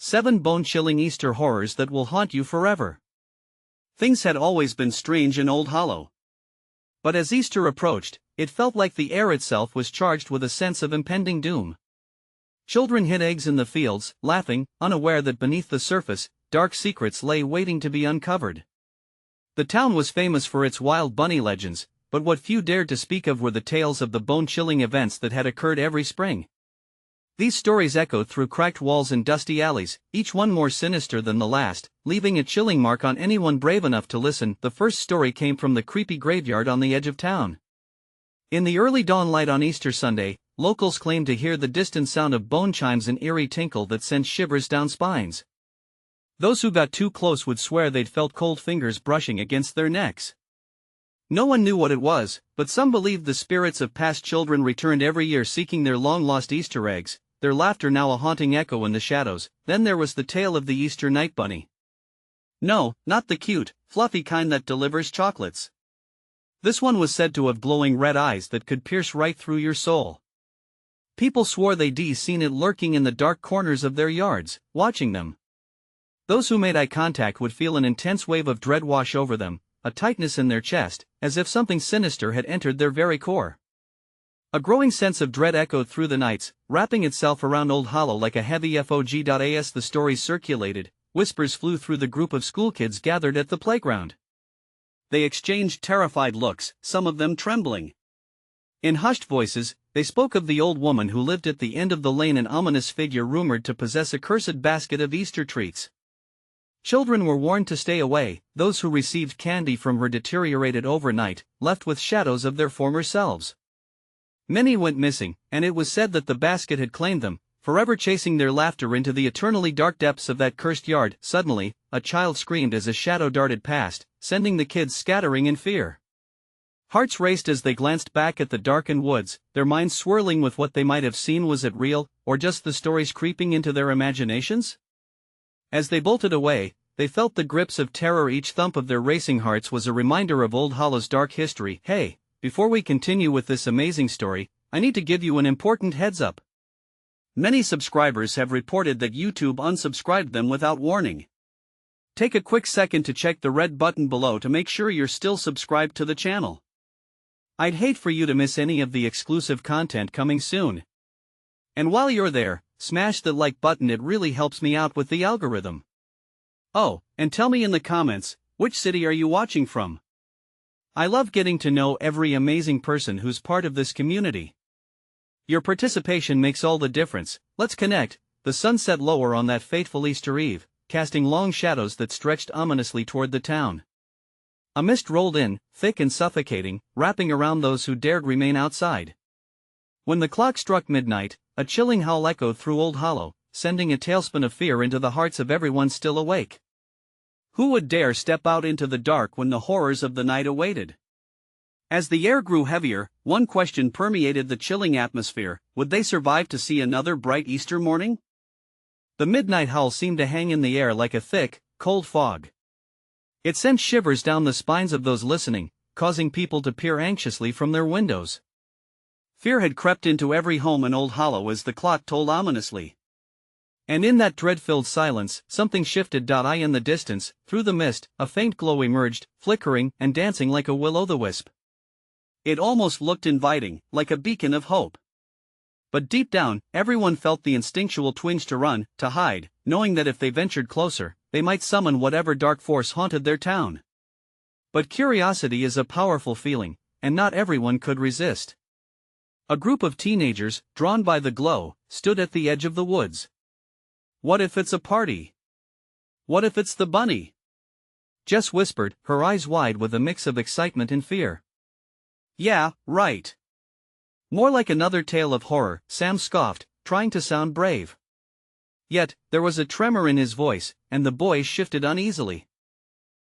7 bone-chilling Easter horrors that will haunt you forever. Things had always been strange in Old Hollow. But as Easter approached, it felt like the air itself was charged with a sense of impending doom. Children hid eggs in the fields, laughing, unaware that beneath the surface, dark secrets lay waiting to be uncovered. The town was famous for its wild bunny legends, but what few dared to speak of were the tales of the bone-chilling events that had occurred every spring. These stories echoed through cracked walls and dusty alleys, each one more sinister than the last, leaving a chilling mark on anyone brave enough to listen. The first story came from the creepy graveyard on the edge of town. In the early dawn light on Easter Sunday, locals claimed to hear the distant sound of bone chimes, an eerie tinkle that sent shivers down spines. Those who got too close would swear they'd felt cold fingers brushing against their necks. No one knew what it was, but some believed the spirits of past children returned every year seeking their long-lost Easter eggs, their laughter now a haunting echo in the shadows. Then there was the tale of the Easter night bunny. No, not the cute, fluffy kind that delivers chocolates. This one was said to have glowing red eyes that could pierce right through your soul. People swore they'd seen it lurking in the dark corners of their yards, watching them. Those who made eye contact would feel an intense wave of dread wash over them, a tightness in their chest, as if something sinister had entered their very core. A growing sense of dread echoed through the nights, wrapping itself around Old Hollow like a heavy fog. As the stories circulated, whispers flew through the group of schoolkids gathered at the playground. They exchanged terrified looks, some of them trembling. In hushed voices, they spoke of the old woman who lived at the end of the lane, an ominous figure rumored to possess a cursed basket of Easter treats. Children were warned to stay away. Those who received candy from her deteriorated overnight, left with shadows of their former selves. Many went missing, and it was said that the basket had claimed them, forever chasing their laughter into the eternally dark depths of that cursed yard. Suddenly, a child screamed as a shadow darted past, sending the kids scattering in fear. Hearts raced as they glanced back at the darkened woods, their minds swirling with what they might have seen. Was it real, or just the stories creeping into their imaginations? As they bolted away, they felt the grips of terror. Each thump of their racing hearts was a reminder of Old Hollow's dark history. Hey, before we continue with this amazing story, I need to give you an important heads up. Many subscribers have reported that YouTube unsubscribed them without warning. Take a quick second to check the red button below to make sure you're still subscribed to the channel. I'd hate for you to miss any of the exclusive content coming soon. And while you're there, smash the like button, it really helps me out with the algorithm. Oh, and tell me in the comments, which city are you watching from? I love getting to know every amazing person who's part of this community. Your participation makes all the difference. Let's connect. The sun set lower on that fateful Easter Eve, casting long shadows that stretched ominously toward the town. A mist rolled in, thick and suffocating, wrapping around those who dared remain outside. When the clock struck midnight, a chilling howl echoed through Old Hollow, sending a tailspin of fear into the hearts of everyone still awake. Who would dare step out into the dark when the horrors of the night awaited? As the air grew heavier, one question permeated the chilling atmosphere: would they survive to see another bright Easter morning? The midnight howl seemed to hang in the air like a thick, cold fog. It sent shivers down the spines of those listening, causing people to peer anxiously from their windows. Fear had crept into every home in Old Hollow as the clock tolled ominously. And in that dread-filled silence, something shifted. In the distance, through the mist, a faint glow emerged, flickering and dancing like a will-o'-the-wisp. It almost looked inviting, like a beacon of hope. But deep down, everyone felt the instinctual twinge to run, to hide, knowing that if they ventured closer, they might summon whatever dark force haunted their town. But curiosity is a powerful feeling, and not everyone could resist. A group of teenagers, drawn by the glow, stood at the edge of the woods. What if it's a party? What if it's the bunny? Jess whispered, her eyes wide with a mix of excitement and fear. Yeah, right. More like another tale of horror, Sam scoffed, trying to sound brave. Yet, there was a tremor in his voice, and the boys shifted uneasily.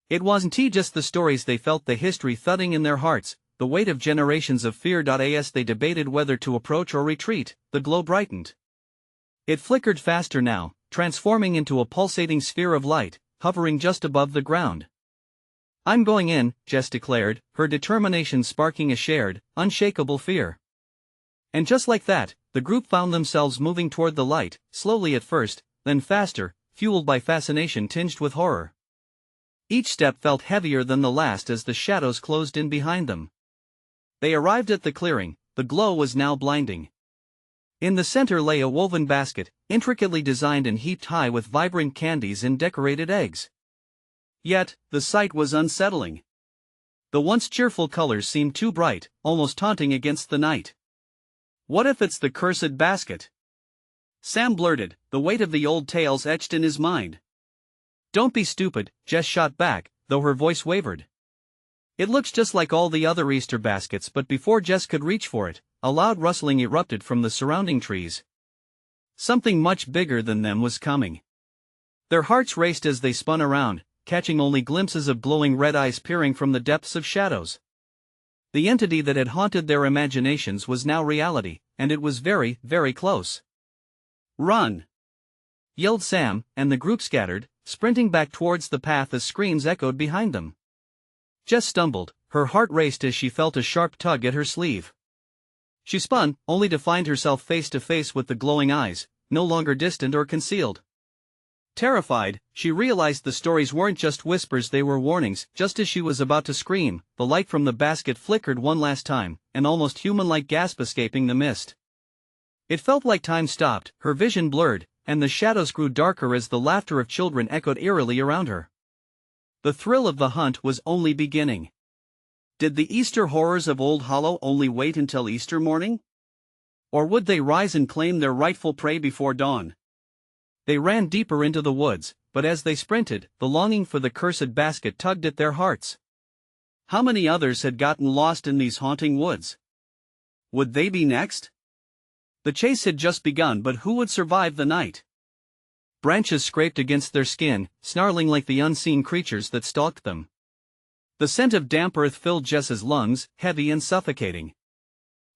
It wasn't just the stories they felt, the history thudding in their hearts, the weight of generations of fear. As they debated whether to approach or retreat, the glow brightened. It flickered faster now, transforming into a pulsating sphere of light, hovering just above the ground. I'm going in, Jess declared, her determination sparking a shared, unshakable fear. And just like that, the group found themselves moving toward the light, slowly at first, then faster, fueled by fascination tinged with horror. Each step felt heavier than the last as the shadows closed in behind them. They arrived at the clearing. The glow was now blinding. In the center lay a woven basket, intricately designed and heaped high with vibrant candies and decorated eggs. Yet, the sight was unsettling. The once cheerful colors seemed too bright, almost taunting against the night. "What if it's the cursed basket?" Sam blurted, the weight of the old tales etched in his mind. "Don't be stupid," Jess shot back, though her voice wavered. "It looks just like all the other Easter baskets," but before Jess could reach for it, a loud rustling erupted from the surrounding trees. Something much bigger than them was coming. Their hearts raced as they spun around, catching only glimpses of glowing red eyes peering from the depths of shadows. The entity that had haunted their imaginations was now reality, and it was very, very close. "Run!" yelled Sam, and the group scattered, sprinting back towards the path as screams echoed behind them. Jess stumbled, her heart raced as she felt a sharp tug at her sleeve. She spun, only to find herself face to face with the glowing eyes, no longer distant or concealed. Terrified, she realized the stories weren't just whispers, they were warnings. Just as she was about to scream, the light from the basket flickered one last time, an almost human-like gasp escaping the mist. It felt like time stopped, her vision blurred, and the shadows grew darker as the laughter of children echoed eerily around her. The thrill of the hunt was only beginning. Did the Easter horrors of Old Hollow only wait until Easter morning? Or would they rise and claim their rightful prey before dawn? They ran deeper into the woods, but as they sprinted, the longing for the cursed basket tugged at their hearts. How many others had gotten lost in these haunting woods? Would they be next? The chase had just begun, but who would survive the night? Branches scraped against their skin, snarling like the unseen creatures that stalked them. The scent of damp earth filled Jess's lungs, heavy and suffocating.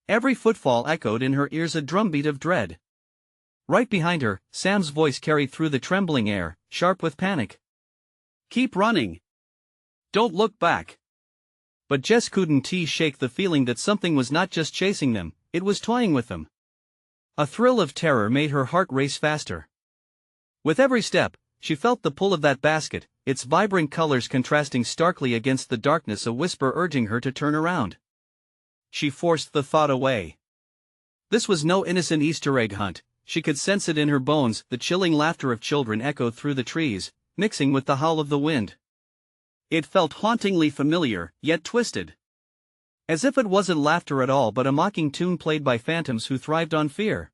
Every footfall echoed in her ears a drumbeat of dread. Right behind her, Sam's voice carried through the trembling air, sharp with panic. "Keep running! Don't look back!" But Jess couldn't shake the feeling that something was not just chasing them, it was toying with them. A thrill of terror made her heart race faster. With every step, she felt the pull of that basket, its vibrant colors contrasting starkly against the darkness, a whisper urging her to turn around. She forced the thought away. This was no innocent Easter egg hunt. She could sense it in her bones. The chilling laughter of children echoed through the trees, mixing with the howl of the wind. It felt hauntingly familiar, yet twisted. As if it wasn't laughter at all but a mocking tune played by phantoms who thrived on fear.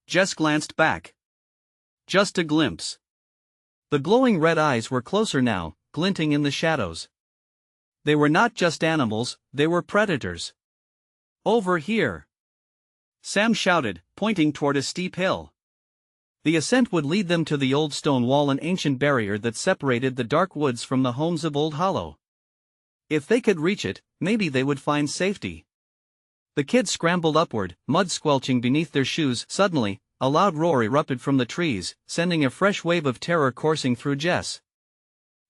Jess glanced back. Just a glimpse. The glowing red eyes were closer now, glinting in the shadows. They were not just animals, they were predators. "Over here!" Sam shouted, pointing toward a steep hill. The ascent would lead them to the old stone wall, an ancient barrier that separated the dark woods from the homes of Old Hollow. If they could reach it, maybe they would find safety. The kids scrambled upward, mud squelching beneath their shoes. Suddenly, a loud roar erupted from the trees, sending a fresh wave of terror coursing through Jess.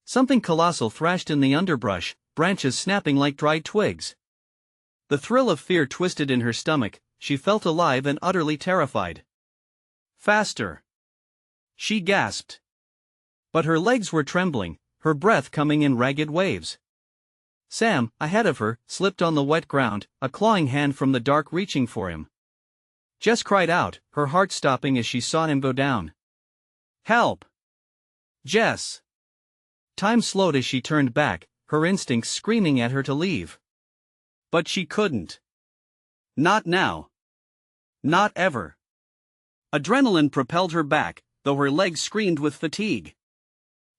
Something colossal thrashed in the underbrush, branches snapping like dried twigs. The thrill of fear twisted in her stomach. She felt alive and utterly terrified. "Faster!" she gasped. But her legs were trembling, her breath coming in ragged waves. Sam, ahead of her, slipped on the wet ground, a clawing hand from the dark reaching for him. Jess cried out, her heart stopping as she saw him go down. "Help! Jess!" Time slowed as she turned back, her instincts screaming at her to leave. But she couldn't. Not now. Not ever. Adrenaline propelled her back, though her legs screamed with fatigue.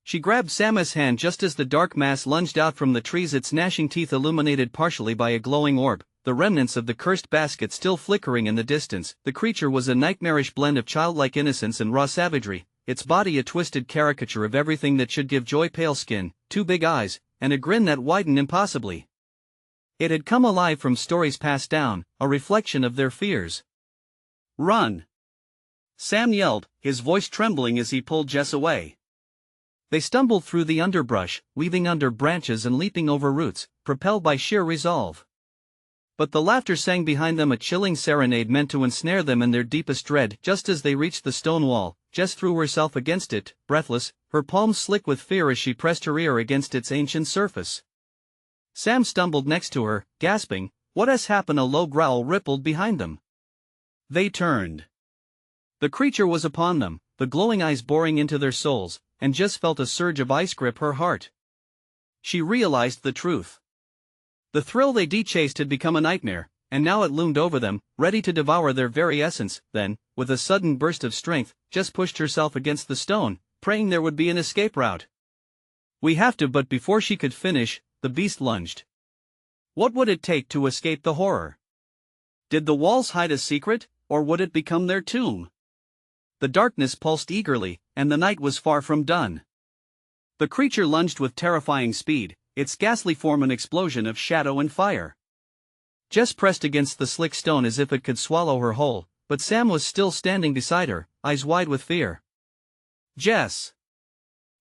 She grabbed Sam's hand just as the dark mass lunged out from the trees, its gnashing teeth illuminated partially by a glowing orb, the remnants of the cursed basket still flickering in the distance. The creature was a nightmarish blend of childlike innocence and raw savagery, its body a twisted caricature of everything that should give joy: pale skin, two big eyes, and a grin that widened impossibly. It had come alive from stories passed down, a reflection of their fears. "Run!" Sam yelled, his voice trembling as he pulled Jess away. They stumbled through the underbrush, weaving under branches and leaping over roots, propelled by sheer resolve. But the laughter sang behind them, a chilling serenade meant to ensnare them in their deepest dread. Just as they reached the stone wall, Jess threw herself against it, breathless, her palms slick with fear as she pressed her ear against its ancient surface. Sam stumbled next to her, gasping, "What has happened?" A low growl rippled behind them. They turned. The creature was upon them, the glowing eyes boring into their souls, and Jess felt a surge of ice grip her heart. She realized the truth. The thrill they'd chased had become a nightmare, and now it loomed over them, ready to devour their very essence. Then, with a sudden burst of strength, Jess pushed herself against the stone, praying there would be an escape route. "We have to," but before she could finish, the beast lunged. What would it take to escape the horror? Did the walls hide a secret, or would it become their tomb? The darkness pulsed eagerly, and the night was far from done. The creature lunged with terrifying speed, its ghastly form an explosion of shadow and fire. Jess pressed against the slick stone as if it could swallow her whole, but Sam was still standing beside her, eyes wide with fear. "Jess!"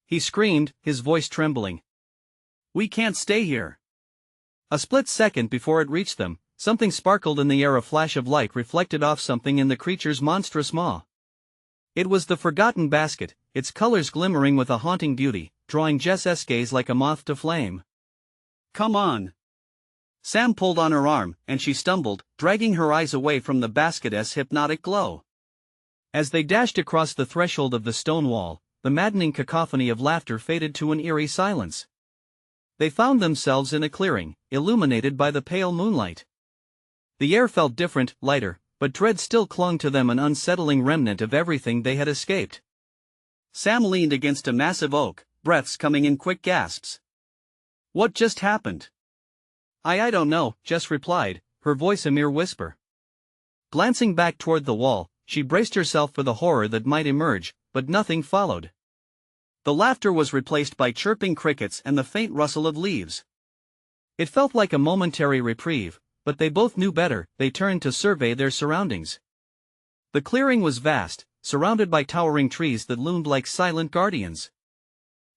he screamed, his voice trembling. "We can't stay here." A split second before it reached them, something sparkled in the air, a flash of light reflected off something in the creature's monstrous maw. It was the forgotten basket, its colors glimmering with a haunting beauty, drawing Jess's gaze like a moth to flame. "Come on." Sam pulled on her arm, and she stumbled, dragging her eyes away from the basket's hypnotic glow. As they dashed across the threshold of the stone wall, the maddening cacophony of laughter faded to an eerie silence. They found themselves in a clearing, illuminated by the pale moonlight. The air felt different, lighter, but dread still clung to them, an unsettling remnant of everything they had escaped. Sam leaned against a massive oak, breaths coming in quick gasps. "What just happened?" I don't know," Jess replied, her voice a mere whisper. Glancing back toward the wall, she braced herself for the horror that might emerge, but nothing followed. The laughter was replaced by chirping crickets and the faint rustle of leaves. It felt like a momentary reprieve, but they both knew better. They turned to survey their surroundings. The clearing was vast, surrounded by towering trees that loomed like silent guardians.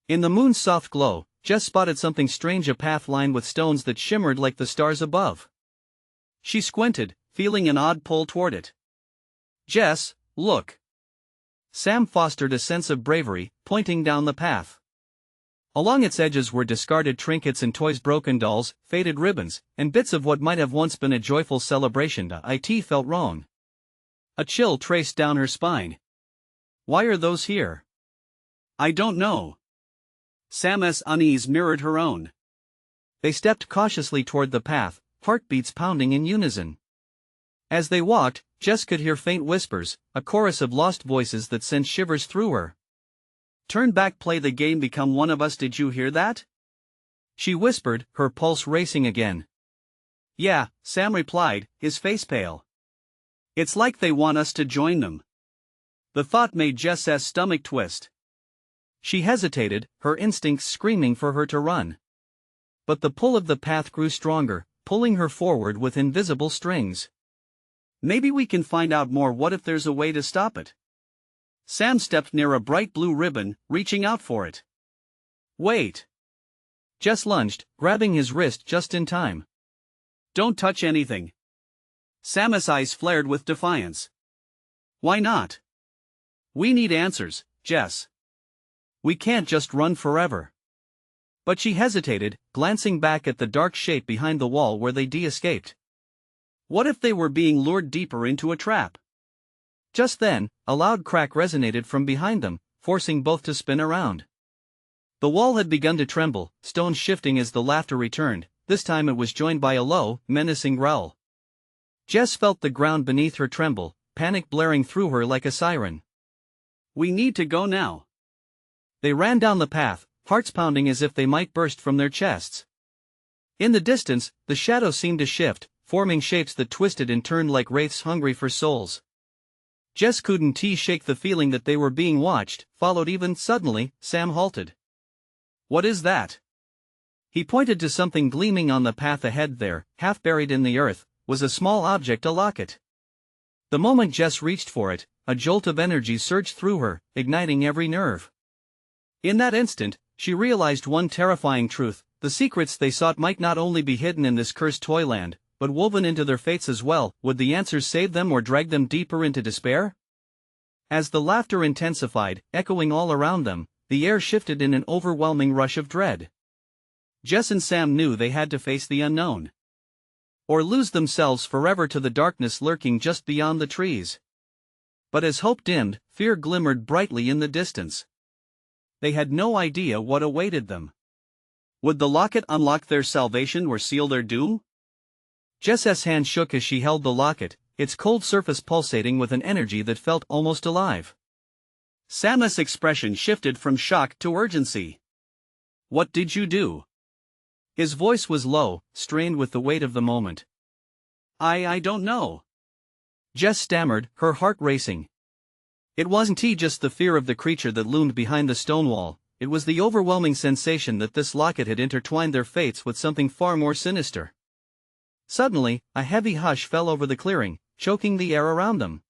In the moon's soft glow, Jess spotted something strange, a path lined with stones that shimmered like the stars above. She squinted, feeling an odd pull toward it. "Jess, look." Sam fostered a sense of bravery, pointing down the path. Along its edges were discarded trinkets and toys, broken dolls, faded ribbons, and bits of what might have once been a joyful celebration. It felt wrong. A chill traced down her spine. "Why are those here?" "I don't know." Sam's unease mirrored her own. They stepped cautiously toward the path, heartbeats pounding in unison. As they walked, Jess could hear faint whispers, a chorus of lost voices that sent shivers through her. "Turn back, play the game, become one of us. Did you hear that?" she whispered, her pulse racing again. "Yeah," Sam replied, his face pale. "It's like they want us to join them." The thought made Jess's stomach twist. She hesitated, her instincts screaming for her to run. But the pull of the path grew stronger, pulling her forward with invisible strings. "Maybe we can find out more. What if there's a way to stop it?" Sam stepped near a bright blue ribbon, reaching out for it. "Wait." Jess lunged, grabbing his wrist just in time. "Don't touch anything." Sam's eyes flared with defiance. "Why not?" "We need answers, Jess. We can't just run forever." But she hesitated, glancing back at the dark shape behind the wall where they'd escaped. What if they were being lured deeper into a trap? Just then, a loud crack resonated from behind them, forcing both to spin around. The wall had begun to tremble, stones shifting as the laughter returned. This time it was joined by a low, menacing growl. Jess felt the ground beneath her tremble, panic blaring through her like a siren. "We need to go now." They ran down the path, hearts pounding as if they might burst from their chests. In the distance, the shadows seemed to shift, forming shapes that twisted and turned like wraiths hungry for souls. Jess couldn't shake the feeling that they were being watched. Followed. Even suddenly, Sam halted. "What is that?" He pointed to something gleaming on the path ahead. There, half buried in the earth, was a small object, a locket. The moment Jess reached for it, a jolt of energy surged through her, igniting every nerve. In that instant, she realized one terrifying truth: the secrets they sought might not only be hidden in this cursed toyland, but woven into their fates as well. Would the answers save them or drag them deeper into despair? As the laughter intensified, echoing all around them, the air shifted in an overwhelming rush of dread. Jess and Sam knew they had to face the unknown, or lose themselves forever to the darkness lurking just beyond the trees. But as hope dimmed, fear glimmered brightly in the distance. They had no idea what awaited them. Would the locket unlock their salvation or seal their doom? Jess's hand shook as she held the locket, its cold surface pulsating with an energy that felt almost alive. Sam's expression shifted from shock to urgency. "What did you do?" His voice was low, strained with the weight of the moment. I don't know." Jess stammered, her heart racing. It wasn't just the fear of the creature that loomed behind the stone wall, it was the overwhelming sensation that this locket had intertwined their fates with something far more sinister. Suddenly, a heavy hush fell over the clearing, choking the air around them.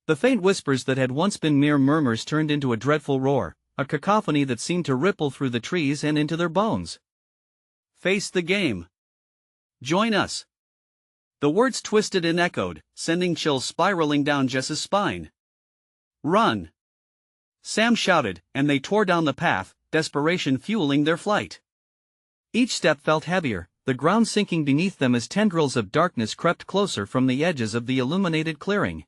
The faint whispers that had once been mere murmurs turned into a dreadful roar, a cacophony that seemed to ripple through the trees and into their bones. "Face the game. Join us." The words twisted and echoed, sending chills spiraling down Jess's spine. "Run!" Sam shouted, and they tore down the path, desperation fueling their flight. Each step felt heavier, the ground sinking beneath them as tendrils of darkness crept closer from the edges of the illuminated clearing.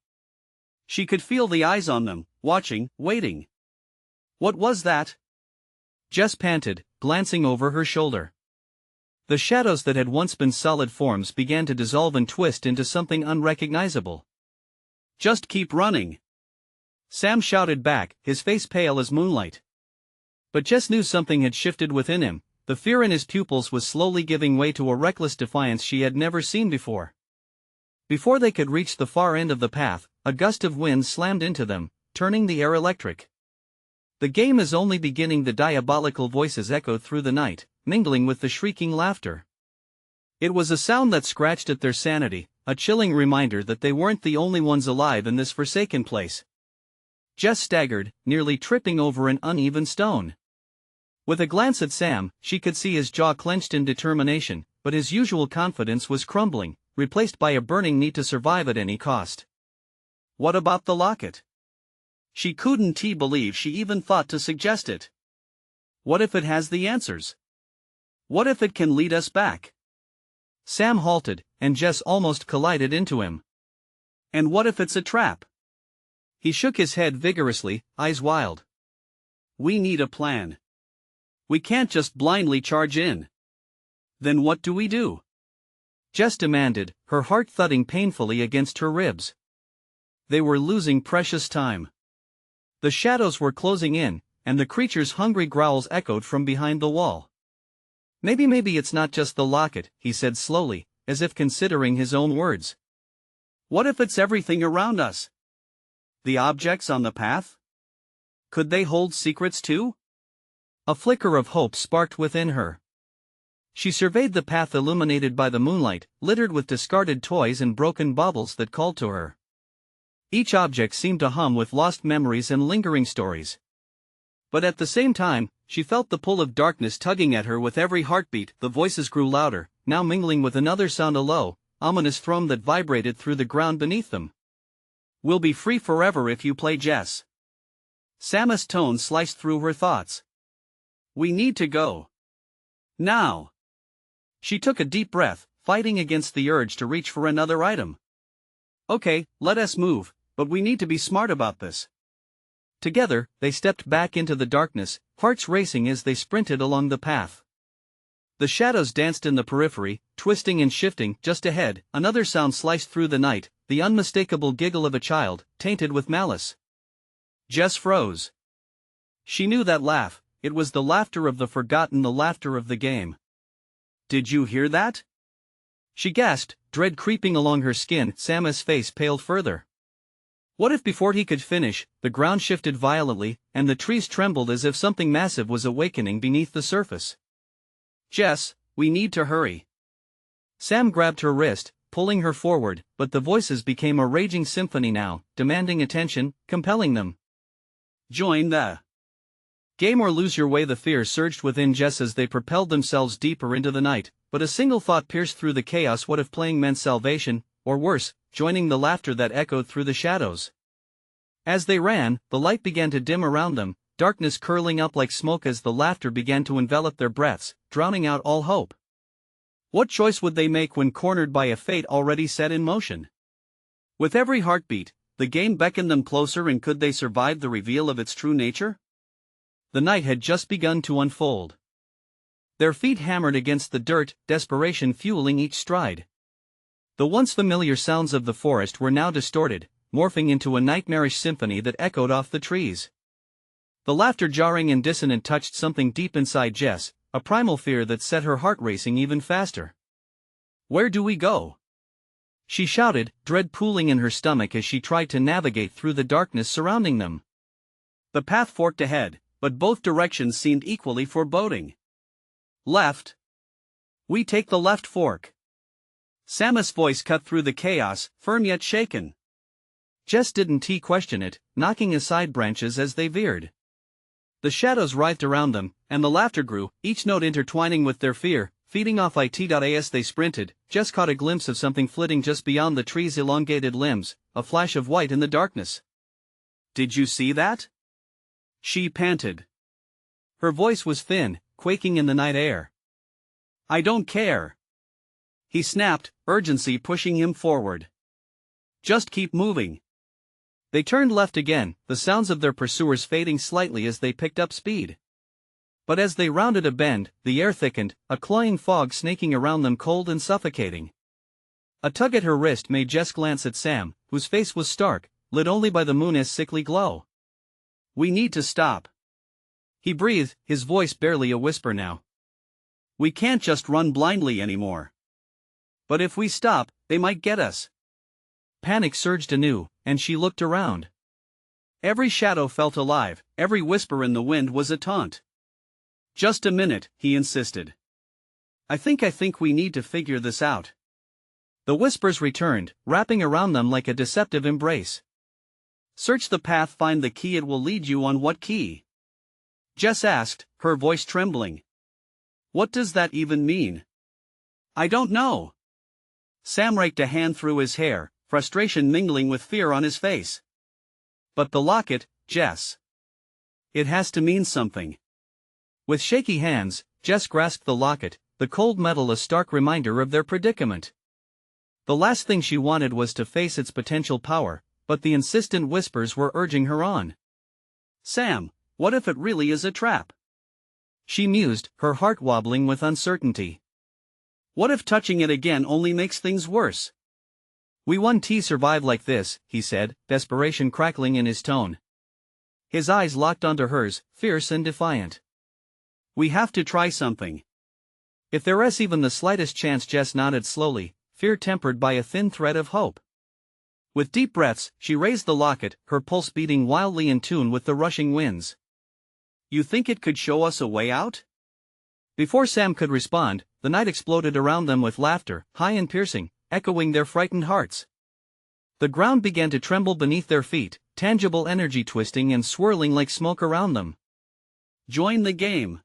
She could feel the eyes on them, watching, waiting. "What was that?" Jess panted, glancing over her shoulder. The shadows that had once been solid forms began to dissolve and twist into something unrecognizable. "Just keep running," Sam shouted back, his face pale as moonlight. But Jess knew something had shifted within him. The fear in his pupils was slowly giving way to a reckless defiance she had never seen before. Before they could reach the far end of the path, a gust of wind slammed into them, turning the air electric. "The game is only beginning," the diabolical voices echoed through the night, mingling with the shrieking laughter. It was a sound that scratched at their sanity, a chilling reminder that they weren't the only ones alive in this forsaken place. Jess staggered, nearly tripping over an uneven stone. With a glance at Sam, she could see his jaw clenched in determination, but his usual confidence was crumbling, replaced by a burning need to survive at any cost. What about the locket? She couldn't believe she even thought to suggest it. What if it has the answers? What if it can lead us back? Sam halted, and Jess almost collided into him. And what if it's a trap? He shook his head vigorously, eyes wild. "We need a plan. We can't just blindly charge in." "Then what do we do?" Jess demanded, her heart thudding painfully against her ribs. They were losing precious time. The shadows were closing in, and the creature's hungry growls echoed from behind the wall. Maybe it's not just the locket," he said slowly, as if considering his own words. "What if it's everything around us? The objects on the path? Could they hold secrets too?" A flicker of hope sparked within her. She surveyed the path illuminated by the moonlight, littered with discarded toys and broken baubles that called to her. Each object seemed to hum with lost memories and lingering stories. But at the same time, she felt the pull of darkness tugging at her with every heartbeat. The voices grew louder, now mingling with another sound, a low, ominous thrum that vibrated through the ground beneath them. "We'll be free forever if you play, Jess." Sam's tone sliced through her thoughts. "We need to go. Now." She took a deep breath, fighting against the urge to reach for another item. "Okay, let us move, but we need to be smart about this." Together, they stepped back into the darkness, hearts racing as they sprinted along the path. The shadows danced in the periphery, twisting and shifting. Just ahead, another sound sliced through the night, the unmistakable giggle of a child, tainted with malice. Jess froze. She knew that laugh. It was the laughter of the forgotten, the laughter of the game. "Did you hear that?" She gasped, dread creeping along her skin. Sam's face paled further. What if before he could finish, the ground shifted violently, and the trees trembled as if something massive was awakening beneath the surface? "Jess, we need to hurry." Sam grabbed her wrist, pulling her forward, but the voices became a raging symphony now, demanding attention, compelling them. "Join the Game or lose your way. The fear surged within Jess as they propelled themselves deeper into the night, but a single thought pierced through the chaos: what if playing meant salvation, or worse, joining the laughter that echoed through the shadows? As they ran, the light began to dim around them, darkness curling up like smoke as the laughter began to envelop their breaths, drowning out all hope. What choice would they make when cornered by a fate already set in motion? With every heartbeat, the game beckoned them closer, and could they survive the reveal of its true nature? The night had just begun to unfold. Their feet hammered against the dirt, desperation fueling each stride. The once familiar sounds of the forest were now distorted, morphing into a nightmarish symphony that echoed off the trees. The laughter, jarring and dissonant, touched something deep inside Jess, a primal fear that set her heart racing even faster. "Where do we go?" she shouted, dread pooling in her stomach as she tried to navigate through the darkness surrounding them. The path forked ahead, but both directions seemed equally foreboding. "Left." "We take the left fork." Sam's voice cut through the chaos, firm yet shaken. Jess didn't question it, knocking aside branches as they veered. The shadows writhed around them, and the laughter grew, each note intertwining with their fear, feeding off it. As they sprinted, Jess caught a glimpse of something flitting just beyond the tree's elongated limbs, a flash of white in the darkness. "Did you see that?" she panted. Her voice was thin, quaking in the night air. "I don't care," he snapped, urgency pushing him forward. "Just keep moving." They turned left again, the sounds of their pursuers fading slightly as they picked up speed. But as they rounded a bend, the air thickened, a cloying fog snaking around them, cold and suffocating. A tug at her wrist made Jess glance at Sam, whose face was stark, lit only by the moon's sickly glow. "We need to stop," he breathed, his voice barely a whisper now. "We can't just run blindly anymore. But if we stop, they might get us." Panic surged anew, and she looked around. Every shadow felt alive, every whisper in the wind was a taunt. "Just a minute," he insisted. I think we need to figure this out." The whispers returned, wrapping around them like a deceptive embrace. "Search the path, find the key. It will lead you on." "What key?" Jess asked, her voice trembling. "What does that even mean?" "I don't know." Sam raked a hand through his hair, frustration mingling with fear on his face. "But the locket, Jess. It has to mean something." With shaky hands, Jess grasped the locket, the cold metal a stark reminder of their predicament. The last thing she wanted was to face its potential power, but the insistent whispers were urging her on. "Sam, what if it really is a trap?" she mused, her heart wobbling with uncertainty. "What if touching it again only makes things worse?" "We won't survive like this," he said, desperation crackling in his tone. His eyes locked onto hers, fierce and defiant. "We have to try something. If there is even the slightest chance." Jess nodded slowly, fear tempered by a thin thread of hope. With deep breaths, she raised the locket, her pulse beating wildly in tune with the rushing winds. "You think it could show us a way out?" Before Sam could respond, the night exploded around them with laughter, high and piercing, echoing their frightened hearts. The ground began to tremble beneath their feet, tangible energy twisting and swirling like smoke around them. "Join the game.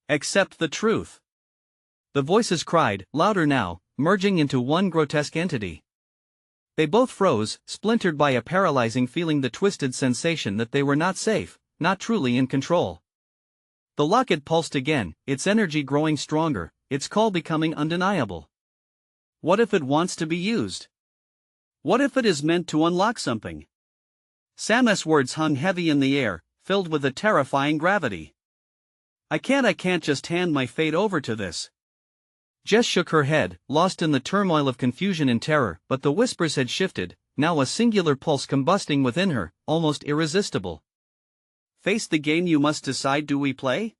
Accept the truth." The voices cried, louder now, merging into one grotesque entity. They both froze, splintered by a paralyzing feeling, the twisted sensation that they were not safe, not truly in control. The locket pulsed again, its energy growing stronger, its call becoming undeniable. What if it wants to be used? What if it is meant to unlock something? Sam's words hung heavy in the air, filled with a terrifying gravity. I can't just hand my fate over to this." Jess shook her head, lost in the turmoil of confusion and terror, but the whispers had shifted, now a singular pulse combusting within her, almost irresistible. "Face the game you must decide. Do we play?"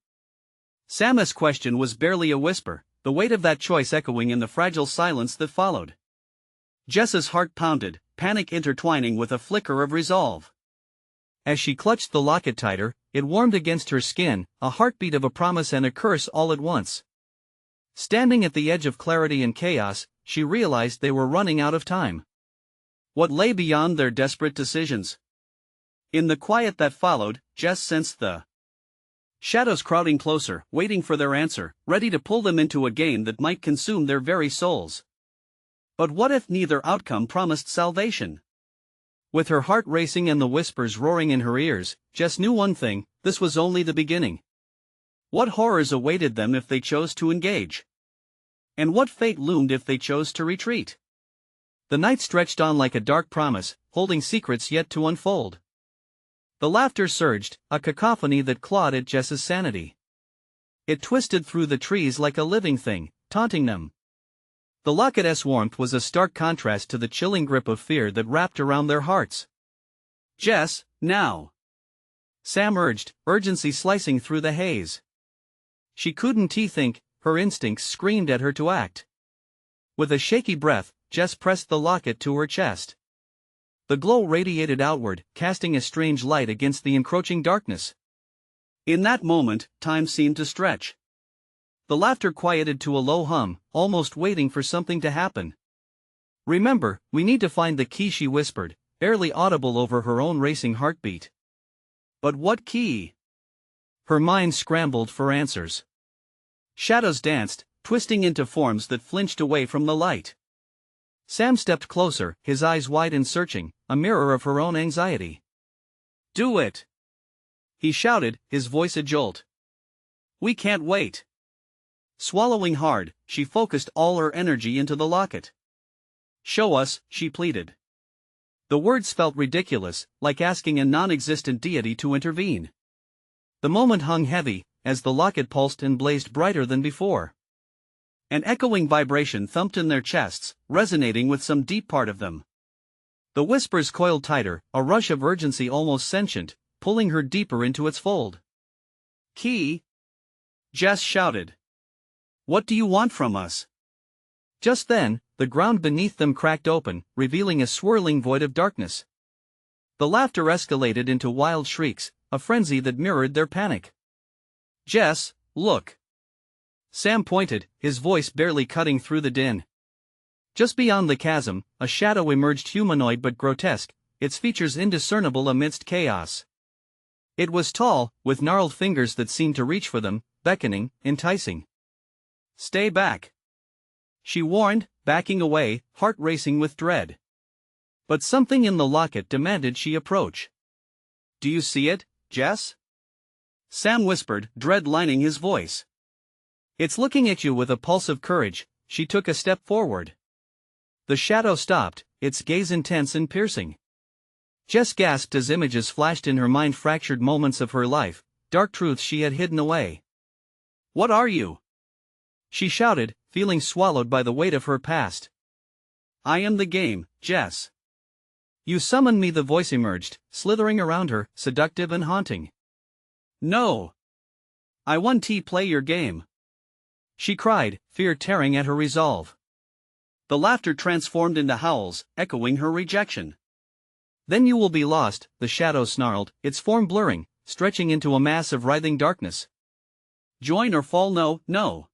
Sam's question was barely a whisper, the weight of that choice echoing in the fragile silence that followed. Jess's heart pounded, panic intertwining with a flicker of resolve. As she clutched the locket tighter, it warmed against her skin, a heartbeat of a promise and a curse all at once. Standing at the edge of clarity and chaos, she realized they were running out of time. What lay beyond their desperate decisions? In the quiet that followed, Jess sensed the Shadows crowding closer, waiting for their answer, ready to pull them into a game that might consume their very souls. But what if neither outcome promised salvation? With her heart racing and the whispers roaring in her ears, Jess knew one thing: this was only the beginning. What horrors awaited them if they chose to engage? And what fate loomed if they chose to retreat? The night stretched on like a dark promise, holding secrets yet to unfold. The laughter surged, a cacophony that clawed at Jess's sanity. It twisted through the trees like a living thing, taunting them. The locket's warmth was a stark contrast to the chilling grip of fear that wrapped around their hearts. "Jess, now!" Sam urged, urgency slicing through the haze. She couldn't think, her instincts screamed at her to act. With a shaky breath, Jess pressed the locket to her chest. The glow radiated outward, casting a strange light against the encroaching darkness. In that moment, time seemed to stretch. The laughter quieted to a low hum, almost waiting for something to happen. "Remember, we need to find the key," she whispered, barely audible over her own racing heartbeat. But what key? Her mind scrambled for answers. Shadows danced, twisting into forms that flinched away from the light. Sam stepped closer, his eyes wide and searching, a mirror of her own anxiety. "Do it!" he shouted, his voice a jolt. "We can't wait." Swallowing hard, she focused all her energy into the locket. "Show us," she pleaded. The words felt ridiculous, like asking a non-existent deity to intervene. The moment hung heavy, as the locket pulsed and blazed brighter than before. An echoing vibration thumped in their chests, resonating with some deep part of them. The whispers coiled tighter, a rush of urgency almost sentient, pulling her deeper into its fold. "Key?" Jess shouted. "What do you want from us?" Just then, the ground beneath them cracked open, revealing a swirling void of darkness. The laughter escalated into wild shrieks, a frenzy that mirrored their panic. "Jess, look!" Sam pointed, his voice barely cutting through the din. Just beyond the chasm, a shadow emerged, humanoid but grotesque, its features indiscernible amidst chaos. It was tall, with gnarled fingers that seemed to reach for them, beckoning, enticing. "Stay back," she warned, backing away, heart racing with dread. But something in the locket demanded she approach. "Do you see it, Jess?" Sam whispered, dread lining his voice. "It's looking at you." With a pulse of courage, she took a step forward. The shadow stopped, its gaze intense and piercing. Jess gasped as images flashed in her mind, fractured moments of her life, dark truths she had hidden away. "What are you?" she shouted, feeling swallowed by the weight of her past. "I am the game, Jess." "You summoned me," the voice emerged, slithering around her, seductive and haunting. "No. I want to play your game," she cried, fear tearing at her resolve. The laughter transformed into howls, echoing her rejection. "Then you will be lost," the shadow snarled, its form blurring, stretching into a mass of writhing darkness. "Join or fall." "No, no."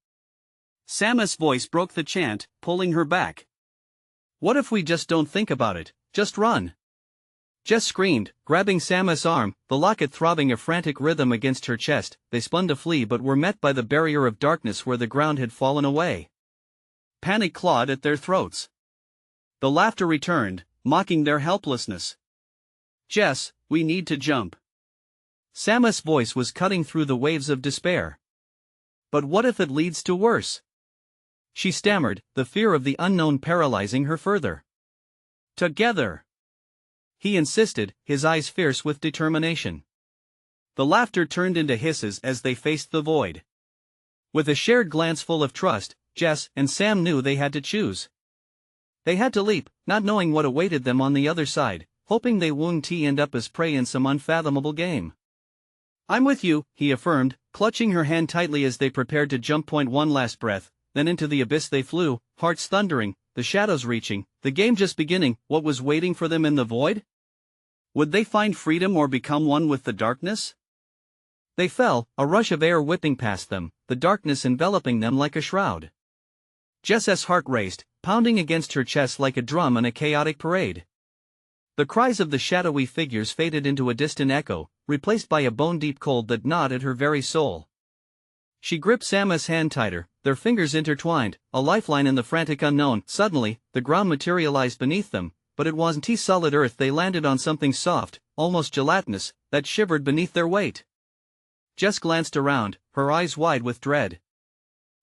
Sam's voice broke the chant, pulling her back. "What if we just don't think about it, just run?" Jess screamed, grabbing Sam's arm, the locket throbbing a frantic rhythm against her chest. They spun to flee but were met by the barrier of darkness where the ground had fallen away. Panic clawed at their throats. The laughter returned, mocking their helplessness. "Jess, we need to jump." Sam's voice was cutting through the waves of despair. "But what if it leads to worse?" she stammered, the fear of the unknown paralyzing her further. "Together," he insisted, his eyes fierce with determination. The laughter turned into hisses as they faced the void. With a shared glance full of trust, Jess and Sam knew they had to choose. They had to leap, not knowing what awaited them on the other side, hoping they wouldn't end up as prey in some unfathomable game. "I'm with you," he affirmed, clutching her hand tightly as they prepared to jump. One last breath, then into the abyss they flew, hearts thundering, the shadows reaching, the game just beginning. What was waiting for them in the void? Would they find freedom or become one with the darkness? They fell, a rush of air whipping past them, the darkness enveloping them like a shroud. Jess's heart raced, pounding against her chest like a drum in a chaotic parade. The cries of the shadowy figures faded into a distant echo, replaced by a bone-deep cold that gnawed at her very soul. She gripped Sam's hand tighter, their fingers intertwined, a lifeline in the frantic unknown. Suddenly, the ground materialized beneath them, but it wasn't solid earth. They landed on something soft, almost gelatinous, that shivered beneath their weight. Jess glanced around, her eyes wide with dread.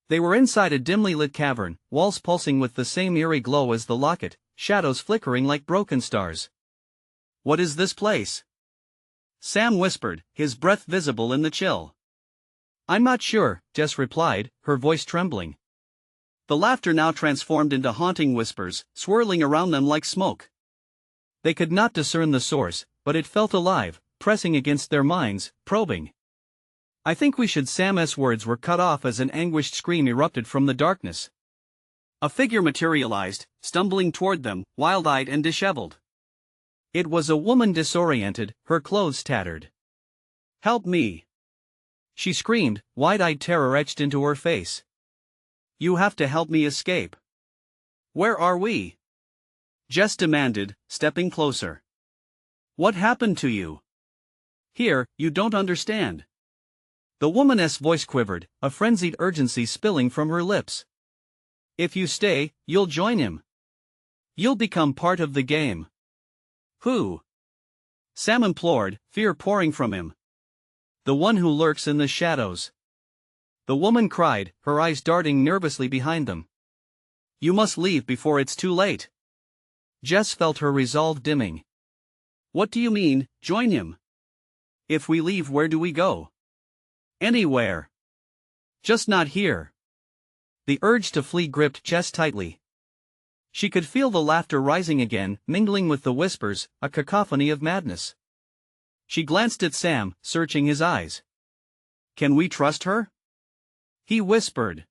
They were inside a dimly lit cavern, walls pulsing with the same eerie glow as the locket, shadows flickering like broken stars. "What is this place?" Sam whispered, his breath visible in the chill. "I'm not sure," Jess replied, her voice trembling. The laughter now transformed into haunting whispers, swirling around them like smoke. They could not discern the source, but it felt alive, pressing against their minds, probing. "I think we should." Sam's words were cut off as an anguished scream erupted from the darkness. A figure materialized, stumbling toward them, wild-eyed and disheveled. It was a woman, disoriented, her clothes tattered. "Help me!" she screamed, wide-eyed terror etched into her face. "You have to help me escape." "Where are we?" Jess demanded, stepping closer. "What happened to you?" "Here, you don't understand." The woman's voice quivered, a frenzied urgency spilling from her lips. "If you stay, you'll join him. You'll become part of the game." "Who?" Sam implored, fear pouring from him. "The one who lurks in the shadows." The woman cried, her eyes darting nervously behind them. "You must leave before it's too late." Jess felt her resolve dimming. "What do you mean, join him? If we leave, where do we go?" "Anywhere. Just not here." The urge to flee gripped Jess tightly. She could feel the laughter rising again, mingling with the whispers, a cacophony of madness. She glanced at Sam, searching his eyes. "Can we trust her?" he whispered.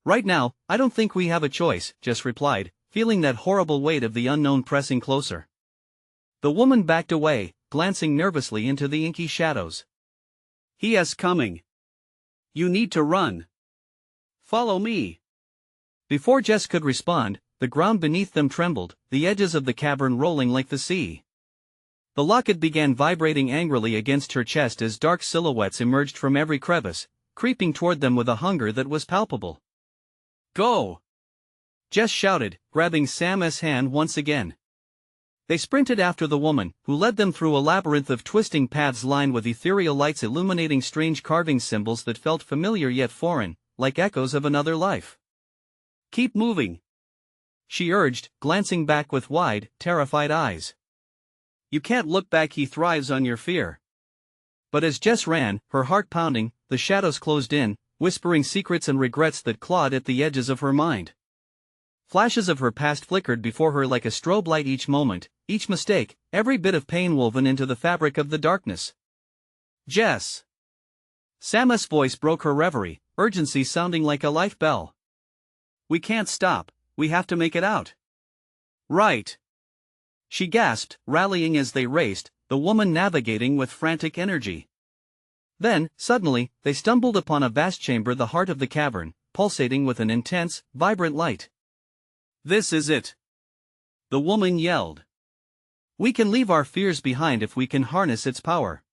"Right now, I don't think we have a choice," Jess replied, feeling that horrible weight of the unknown pressing closer. The woman backed away, glancing nervously into the inky shadows. "He is coming. You need to run. Follow me." Before Jess could respond, the ground beneath them trembled, the edges of the cavern rolling like the sea. The locket began vibrating angrily against her chest as dark silhouettes emerged from every crevice, creeping toward them with a hunger that was palpable. "Go!" Jess shouted, grabbing Sam's hand once again. They sprinted after the woman, who led them through a labyrinth of twisting paths lined with ethereal lights illuminating strange carving symbols that felt familiar yet foreign, like echoes of another life. "Keep moving," she urged, glancing back with wide, terrified eyes. "You can't look back, he thrives on your fear." But as Jess ran, her heart pounding, the shadows closed in, whispering secrets and regrets that clawed at the edges of her mind. Flashes of her past flickered before her like a strobe light, each moment, each mistake, every bit of pain woven into the fabric of the darkness. "Jess!" Sam's voice broke her reverie, urgency sounding like a life bell. "We can't stop, we have to make it out." "Right," she gasped, rallying as they raced, the woman navigating with frantic energy. Then, suddenly, they stumbled upon a vast chamber, the heart of the cavern, pulsating with an intense, vibrant light. "This is it," the woman yelled. "We can leave our fears behind if we can harness its power."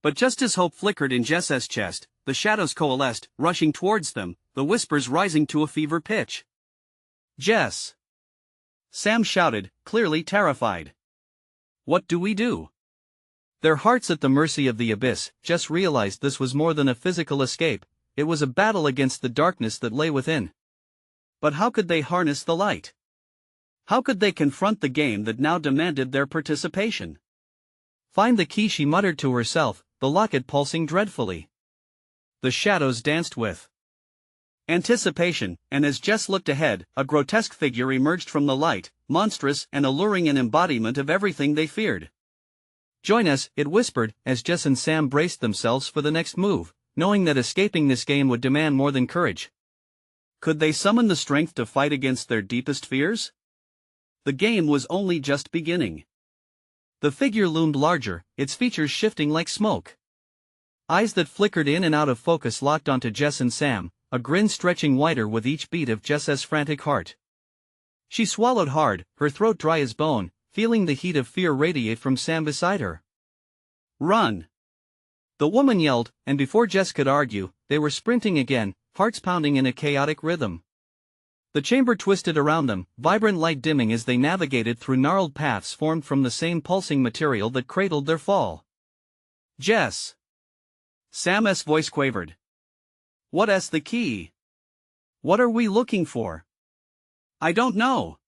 But just as hope flickered in Jess's chest, the shadows coalesced, rushing towards them, the whispers rising to a fever pitch. "Jess!" Sam shouted, clearly terrified. "What do we do?" Their hearts at the mercy of the abyss, Jess realized this was more than a physical escape, it was a battle against the darkness that lay within. But how could they harness the light? How could they confront the game that now demanded their participation? "Find the key," she muttered to herself, the locket pulsing dreadfully. The shadows danced with anticipation, and as Jess looked ahead, a grotesque figure emerged from the light, monstrous and alluring, an embodiment of everything they feared. "Join us," it whispered, as Jess and Sam braced themselves for the next move, knowing that escaping this game would demand more than courage. Could they summon the strength to fight against their deepest fears? The game was only just beginning. The figure loomed larger, its features shifting like smoke. Eyes that flickered in and out of focus locked onto Jess and Sam, a grin stretching wider with each beat of Jess's frantic heart. She swallowed hard, her throat dry as bone, feeling the heat of fear radiate from Sam beside her. Run! The woman yelled, and before Jess could argue, they were sprinting again, hearts pounding in a chaotic rhythm. The chamber twisted around them, vibrant light dimming as they navigated through gnarled paths formed from the same pulsing material that cradled their fall. Jess! Sam's voice quavered. What's the key? What are we looking for? I don't know.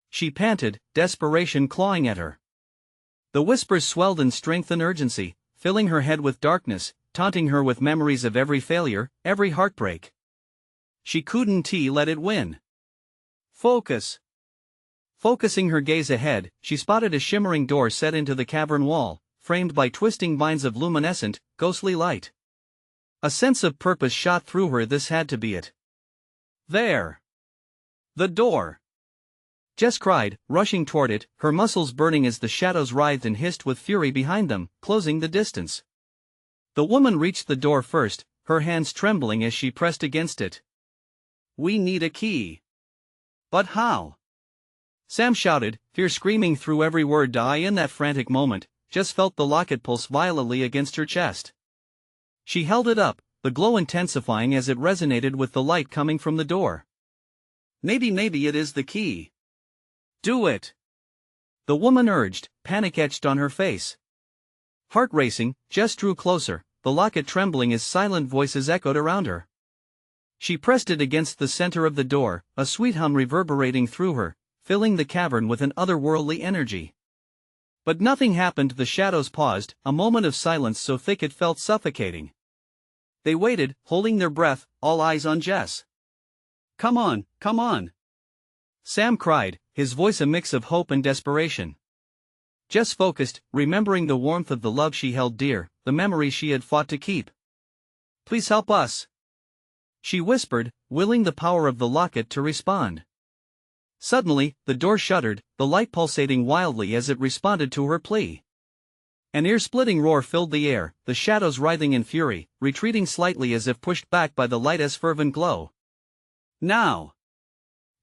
She panted, desperation clawing at her. The whispers swelled in strength and urgency, filling her head with darkness, taunting her with memories of every failure, every heartbreak. She couldn't let it win. Focus. Focusing her gaze ahead, she spotted a shimmering door set into the cavern wall, framed by twisting vines of luminescent, ghostly light. A sense of purpose shot through her. This had to be it. There! The door! Jess cried, rushing toward it, her muscles burning as the shadows writhed and hissed with fury behind them, closing the distance. The woman reached the door first, her hands trembling as she pressed against it. We need a key. But how? Sam shouted, fear screaming through every word. In that frantic moment, Jess felt the locket pulse violently against her chest. She held it up, the glow intensifying as it resonated with the light coming from the door. Maybe it is the key. Do it! The woman urged, panic etched on her face. Heart racing, Jess drew closer, the locket trembling as silent voices echoed around her. She pressed it against the center of the door, a sweet hum reverberating through her, filling the cavern with an otherworldly energy. But nothing happened. The shadows paused, a moment of silence so thick it felt suffocating. They waited, holding their breath, all eyes on Jess. Come on, come on! Sam cried, his voice a mix of hope and desperation. Jess focused, remembering the warmth of the love she held dear, the memories she had fought to keep. Please help us! She whispered, willing the power of the locket to respond. Suddenly, the door shuddered, the light pulsating wildly as it responded to her plea. An ear-splitting roar filled the air, the shadows writhing in fury, retreating slightly as if pushed back by the light's fervent glow. Now!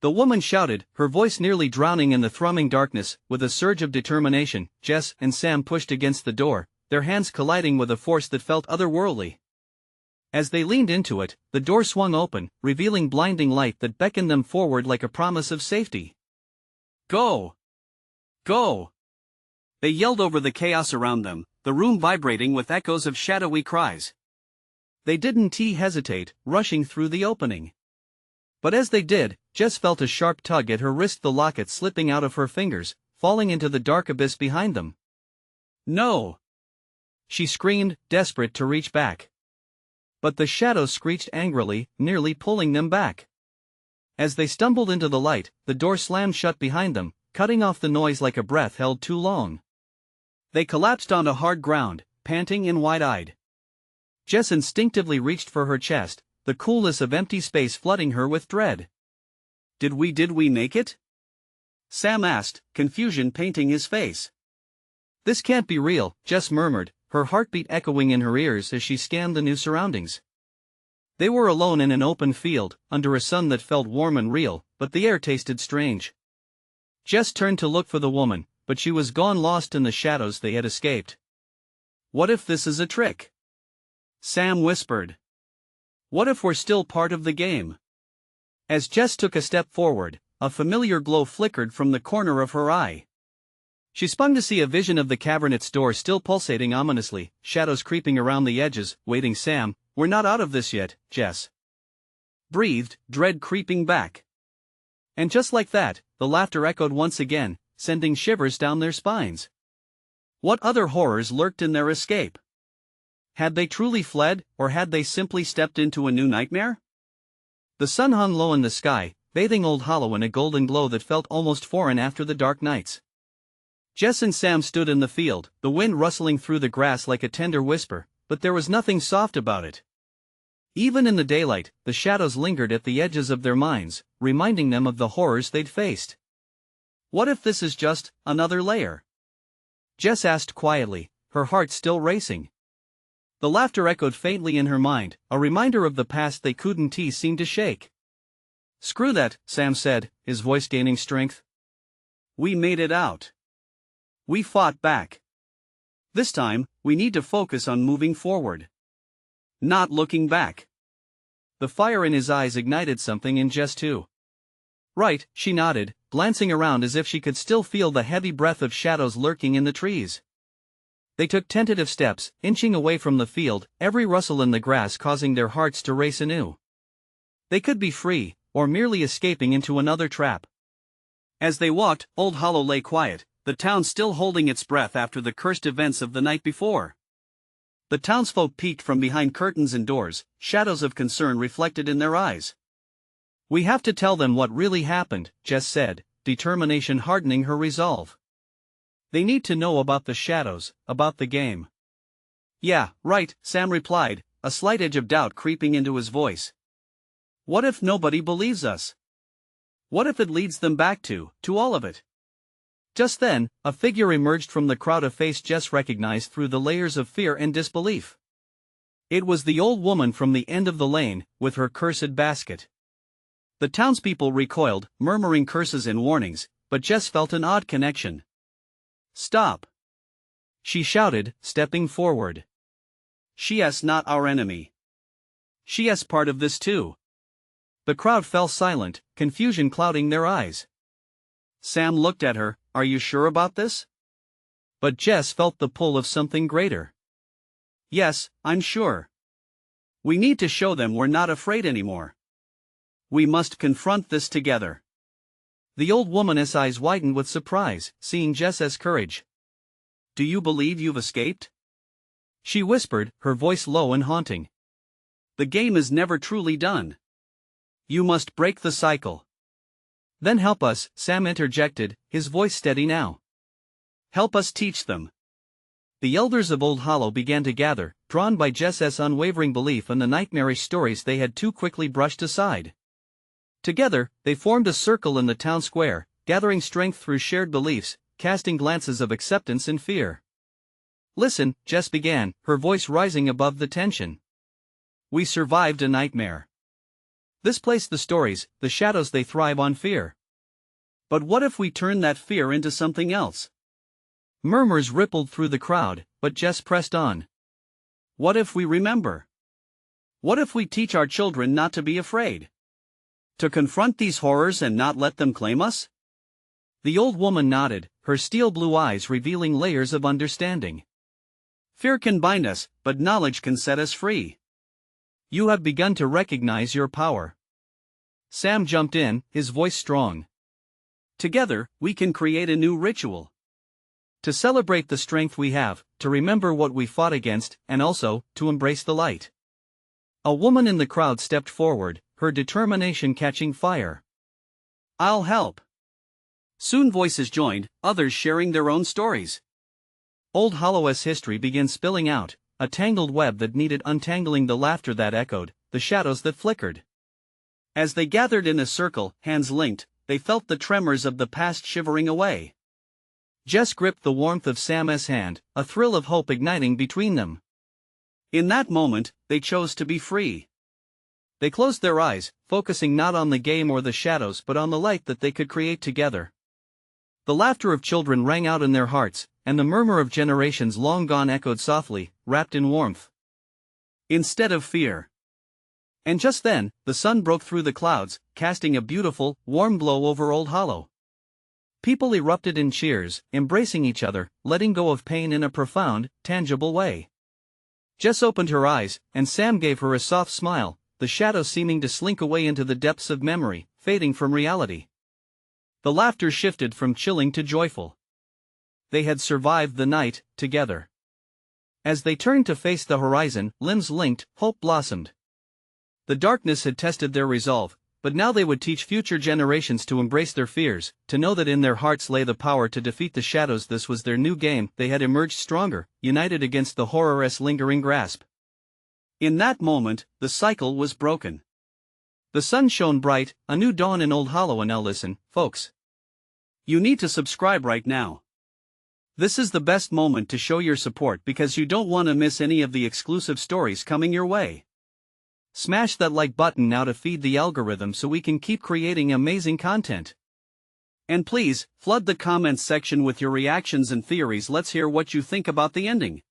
The woman shouted, her voice nearly drowning in the thrumming darkness. With a surge of determination, Jess and Sam pushed against the door, their hands colliding with a force that felt otherworldly. As they leaned into it, the door swung open, revealing blinding light that beckoned them forward like a promise of safety. Go! Go! They yelled over the chaos around them, the room vibrating with echoes of shadowy cries. They didn't hesitate, rushing through the opening. But as they did, Jess felt a sharp tug at her wrist, the locket slipping out of her fingers, falling into the dark abyss behind them. No! She screamed, desperate to reach back. But the shadows screeched angrily, nearly pulling them back. As they stumbled into the light, the door slammed shut behind them, cutting off the noise like a breath held too long. They collapsed onto hard ground, panting and wide-eyed. Jess instinctively reached for her chest, the coolness of empty space flooding her with dread. Did we make it? Sam asked, confusion painting his face. This can't be real, Jess murmured, her heartbeat echoing in her ears as she scanned the new surroundings. They were alone in an open field, under a sun that felt warm and real, but the air tasted strange. Jess turned to look for the woman, but she was gone, lost in the shadows they had escaped. What if this is a trick? Sam whispered. What if we're still part of the game? As Jess took a step forward, a familiar glow flickered from the corner of her eye. She spun to see a vision of the cavern, its door still pulsating ominously, shadows creeping around the edges, waiting. Sam, we're not out of this yet, Jess breathed, dread creeping back. And just like that, the laughter echoed once again, sending shivers down their spines. What other horrors lurked in their escape? Had they truly fled, or had they simply stepped into a new nightmare? The sun hung low in the sky, bathing Old Hollow in a golden glow that felt almost foreign after the dark nights. Jess and Sam stood in the field, the wind rustling through the grass like a tender whisper, but there was nothing soft about it. Even in the daylight, the shadows lingered at the edges of their minds, reminding them of the horrors they'd faced. What if this is just another layer? Jess asked quietly, her heart still racing. The laughter echoed faintly in her mind, a reminder of the past they couldn't seem to shake. Screw that, Sam said, his voice gaining strength. We made it out. We fought back. This time, we need to focus on moving forward. Not looking back. The fire in his eyes ignited something in Jess too. Right, she nodded, glancing around as if she could still feel the heavy breath of shadows lurking in the trees. They took tentative steps, inching away from the field, every rustle in the grass causing their hearts to race anew. They could be free, or merely escaping into another trap. As they walked, Old Hollow lay quiet, the town still holding its breath after the cursed events of the night before. The townsfolk peeked from behind curtains and doors, shadows of concern reflected in their eyes. "We have to tell them what really happened," Jess said, determination hardening her resolve. "They need to know about the shadows, about the game." "Yeah, right," Sam replied, a slight edge of doubt creeping into his voice. "What if nobody believes us? What if it leads them back to all of it?" Just then, a figure emerged from the crowd, a face Jess recognized through the layers of fear and disbelief. It was the old woman from the end of the lane, with her cursed basket. The townspeople recoiled, murmuring curses and warnings, but Jess felt an odd connection. "Stop!" she shouted, stepping forward. "She's not our enemy. She's part of this too." The crowd fell silent, confusion clouding their eyes. Sam looked at her. "Are you sure about this?" But Jess felt the pull of something greater. "Yes, I'm sure. We need to show them we're not afraid anymore. We must confront this together." The old woman's eyes widened with surprise, seeing Jess's courage. "Do you believe you've escaped?" she whispered, her voice low and haunting. "The game is never truly done. You must break the cycle." "Then help us," Sam interjected, his voice steady now. "Help us teach them." The elders of Old Hollow began to gather, drawn by Jess's unwavering belief and the nightmarish stories they had too quickly brushed aside. Together, they formed a circle in the town square, gathering strength through shared beliefs, casting glances of acceptance and fear. "Listen," Jess began, her voice rising above the tension. "We survived a nightmare. This place, the stories, the shadows, they thrive on fear. But what if we turn that fear into something else?" Murmurs rippled through the crowd, but Jess pressed on. "What if we remember? What if we teach our children not to be afraid? To confront these horrors and not let them claim us?" The old woman nodded, her steel blue eyes revealing layers of understanding. "Fear can bind us, but knowledge can set us free. You have begun to recognize your power." Sam jumped in, his voice strong. "Together, we can create a new ritual. To celebrate the strength we have, to remember what we fought against, and also, to embrace the light." A woman in the crowd stepped forward, her determination catching fire. "I'll help." Soon voices joined, others sharing their own stories. Old Hollow's history began spilling out, a tangled web that needed untangling, the laughter that echoed, the shadows that flickered. As they gathered in a circle, hands linked, they felt the tremors of the past shivering away. Jess gripped the warmth of Sam's hand, a thrill of hope igniting between them. In that moment, they chose to be free. They closed their eyes, focusing not on the game or the shadows but on the light that they could create together. The laughter of children rang out in their hearts, and the murmur of generations long gone echoed softly, wrapped in warmth, instead of fear. And just then, the sun broke through the clouds, casting a beautiful, warm glow over Old Hollow. People erupted in cheers, embracing each other, letting go of pain in a profound, tangible way. Jess opened her eyes, and Sam gave her a soft smile, the shadows seeming to slink away into the depths of memory, fading from reality. The laughter shifted from chilling to joyful. They had survived the night, together. As they turned to face the horizon, limbs linked, hope blossomed. The darkness had tested their resolve, but now they would teach future generations to embrace their fears, to know that in their hearts lay the power to defeat the shadows. This was their new game. They had emerged stronger, united against the horror's lingering grasp. In that moment, the cycle was broken. The sun shone bright, a new dawn in Old Hollow. And now listen, folks. You need to subscribe right now. This is the best moment to show your support because you don't want to miss any of the exclusive stories coming your way. Smash that like button now to feed the algorithm so we can keep creating amazing content. And please, flood the comments section with your reactions and theories. Let's hear what you think about the ending.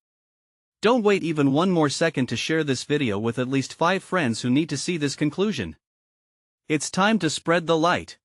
Don't wait even one more second to share this video with at least 5 friends who need to see this conclusion. It's time to spread the light.